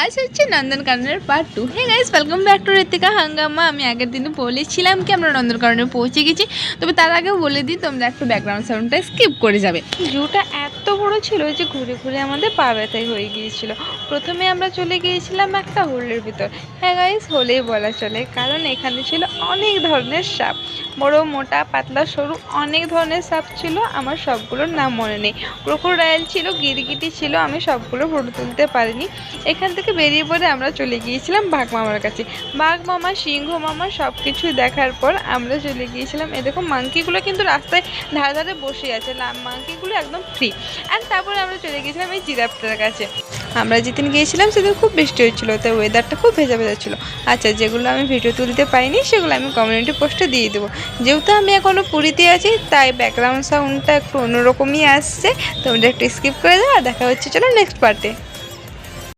আজ হচ্ছে নন্দনকাননের part 2। Hey guys, welcome back to Ritika Hungama. আমি আগের দিনে বলেছিলাম কি আমরা নন্দনকাননে পৌঁছে গেছি, তবে তার আগেও বলে দিই তোমরা একটু ব্যাকগ্রাউন্ড সাউন্ডটা স্কিপ করে যাবে। জুটা এত বড় ছিল যে ঘুরে ঘুরে আমাদের পা ব্যথাই হয়ে গিয়েছিল। প্রথমে আমরা চলে গিয়েছিলাম একটা হোলের ভিতর। হ্যাঁ গাইস, হোলেই বলা চলে, কারণ এখানে ছিল অনেক ধরনের সাপ, বড় মোটা পাতলা সরু অনেক ধরনের সাপ ছিল। আমার সবগুলোর নাম মনে নেই। ক্রোকোডাইল ছিল, গিরগিটি ছিল, আমি সবগুলো ফটো তুলতে পারিনি। এখান থেকে বেরিয়ে পড়ে আমরা চলে গিয়েছিলাম বাঘ মামার কাছে। বাঘ মামা, সিংহ মামা সব কিছু দেখার পর আমরা চলে গিয়েছিলাম, এরকম মাংকিগুলো কিন্তু রাস্তায় ধারে ধারে বসে আছে, মাংকিগুলো একদম ফ্রি। অ্যান্ড তারপরে আমরা চলে গিয়েছিলাম এই জিরাফটার কাছে। আমরা যেদিন গিয়েছিলাম সেদিন খুব বৃষ্টি হচ্ছিলো, তাই ওয়েদারটা খুব ভেজা ভেজা ছিল। আচ্ছা, যেগুলো আমি ভিডিও তুলতে পাইনি সেগুলো আমি কমিউনিটি পোস্টে দিয়ে দেবো। যেহেতু আমি এখনও পুরীতে আছি তাই ব্যাকগ্রাউন্ড সাউন্ডটা একটু অন্যরকমই আসছে, তোমরা একটু স্কিপ করে দাও। আর দেখা হচ্ছে চলো নেক্সট পার্টে।